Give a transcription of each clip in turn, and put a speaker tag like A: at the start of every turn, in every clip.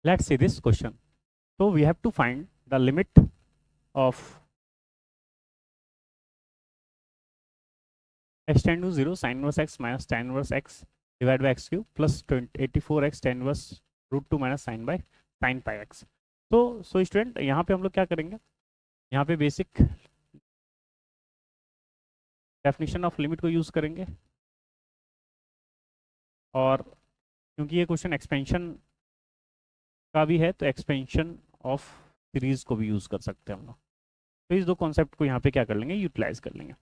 A: Let's see this question. So we have to find the limit of x tend to 0 sin inverse x minus tan inverse x divided by x cube plus 84x tan inverse root 2 minus sine by sine pi x. तो student यहाँ पे हम लोग क्या करेंगे, यहाँ पे basic definition of limit को यूज़ करेंगे, और क्योंकि ये क्वेश्चन एक्सपेंशन का भी है तो एक्सपेंशन ऑफ सीरीज को भी यूज़ कर सकते हैं हम लोग. तो इस दो कॉन्सेप्ट को यहाँ पे क्या कर लेंगे, यूटिलाइज कर लेंगे.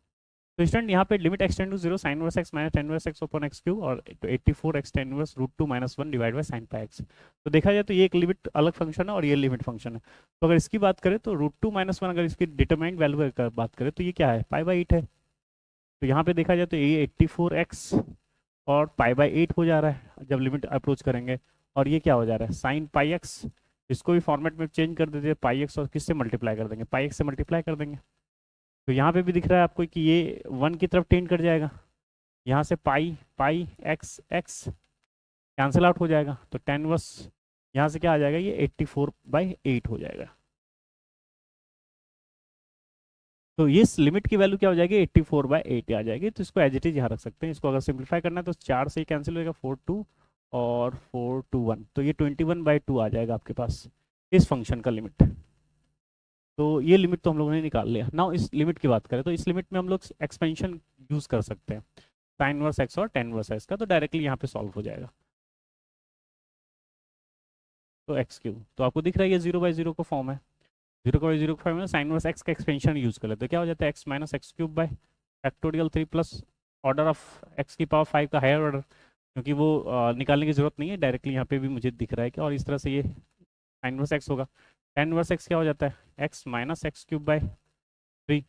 A: तो स्टूडेंट यहाँ पे limit extend to 0 sine inverse x minus tan inverse x upon x cube और 84x tan inverse root 2 minus 1 divide by sine pi x. तो देखा जाए तो ये एक लिमिट अलग फंक्शन है और ये लिमिट फंक्शन है. तो अगर इसकी बात करें तो रूट 2 माइनस 1 अगर इसकी डिटरमाइंड वैल्यू की बात करें तो ये क्या है, पाई बाई 8 है. तो यहाँ पे देखा जाए तो ये 84x और पाई बाई 8 हो जा रहा है जब लिमिट अप्रोच करेंगे, और ये क्या हो जा रहा है साइन पाई एक्स. इसको भी फॉर्मेट में चेंज कर देते हैं, पाई एक्स और किससे मल्टीप्लाई कर देंगे, पाई एक्स से मल्टीप्लाई कर देंगे. तो यहाँ पे भी दिख रहा है आपको कि ये 1 की तरफ टेंड कर जाएगा, यहाँ से पाई पाई एक्स एक्स कैंसिल आउट हो जाएगा. तो tan इनवर्स यहाँ से क्या आ जाएगा, ये 84/8 हो जाएगा. तो इस लिमिट की वैल्यू क्या हो जाएगी, 84/8 आ जाएगी. तो इसको एज इट इज यहाँ रख सकते हैं. इसको अगर सिंप्लीफाई करना है तो 4 से ही कैंसिल होगा, 4 2 और 4 2 1. तो ये 21/2 आ जाएगा आपके पास इस फंक्शन का लिमिट. तो ये लिमिट तो हम लोगों ने निकाल लिया. नाउ इस लिमिट की बात करें तो इस लिमिट में हम लोग एक्सपेंशन यूज़ कर सकते हैं, साइन इनवर्स एक्स और tan इनवर्स एक्स का. तो डायरेक्टली यहाँ पे सॉल्व हो जाएगा. तो एक्स क्यूब तो आपको दिख रहा है ये 0/0 का फॉर्म है. 0/0 का फॉर्म है, साइन इनवर्स एक्स का एक्सपेंशन यूज़ कर लेते तो क्या हो जाता है, x minus x cube by factorial 3 plus order of x की पावर 5 का हायर ऑर्डर, क्योंकि वो निकालने की जरूरत नहीं है, डायरेक्टली यहाँ पे भी मुझे दिख रहा है कि, और इस तरह से ये साइन इनवर्स एक्स होगा. tan इनवर्स एक्स क्या हो जाता है, x minus x cube by 3,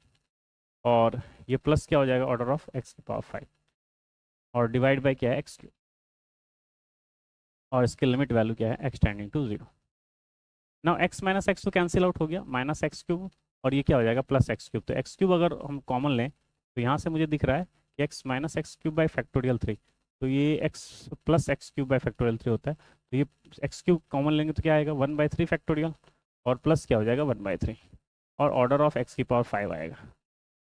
A: और ये प्लस क्या हो जाएगा ऑर्डर ऑफ एक्स की पावर 5, और डिवाइड बाय क्या है एक्स क्यूब, और इसकी लिमिट वैल्यू क्या है, x tending to 0. Now x minus x तो कैंसिल आउट हो गया, माइनस एक्स क्यूब, और ये क्या हो जाएगा प्लस एक्स क्यूब. तो एक्स क्यूब अगर हम कॉमन लें तो यहाँ से मुझे दिख रहा है कि x minus x cube by factorial 3, तो ये x plus x cube by factorial 3 होता है. तो ये एक्स क्यूब कॉमन लेंगे तो क्या आएगा 1/3 फैक्टोरियल, और प्लस क्या हो जाएगा 1/3, और ऑर्डर ऑफ एक्स की पावर 5 आएगा.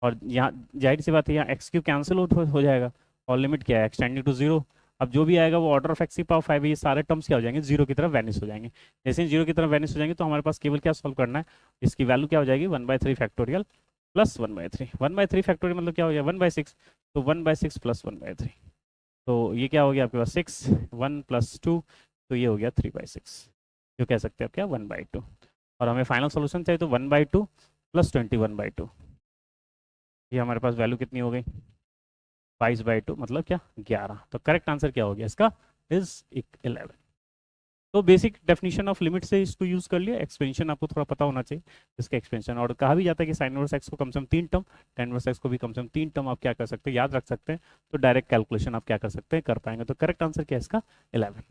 A: और यहाँ जाहिर सी बात है यहाँ एक्स क्यूब कैंसिल आउट हो जाएगा, और लिमिट क्या है एक्सटेंडिंग टू 0. अब जो भी आएगा वो ऑर्डर ऑफ एक्स की पावर 5 है, ये सारे टर्म्स क्या हो जाएंगे, 0 की तरफ वैनिश हो जाएंगे. जैसे ही 0 की तरफ वैनिश हो जाएंगे तो हमारे पास केवल क्या सॉल्व करना है, इसकी वैल्यू क्या हो जाएगी 1/3 फैक्टोरियल प्लस 1/3. 1/3 फैक्टोरियल मतलब क्या हो गया 1/6, तो 1/6 प्लस 1/3, तो ये क्या हो गया आपके पास 6, 1 + 2, तो ये हो गया 3/6, जो कह सकते हैं आप क्या 1/2. और हमें फाइनल सोल्यूशन चाहिए तो 1/2 प्लस 21/2, ये हमारे पास वैल्यू कितनी हो गई 22/2, मतलब क्या 11. तो करेक्ट आंसर क्या हो गया इसका, इज 11. तो बेसिक डेफिनेशन ऑफ लिमिट से इसको यूज कर लिया. एक्सपेंशन आपको थोड़ा पता होना चाहिए इसका एक्सपेंशन, और कहा भी जाता है कि साइन इनवर्स एक्स को कम से कम 3 टर्म, tan इनवर्स एक्स को भी कम से कम 3 टर्म आप क्या कर सकते हैं, याद रख सकते हैं. तो डायरेक्ट कैलकुलेशन आप क्या कर सकते हैं, कर पाएंगे. तो करेक्ट आंसर क्या है इसका 11.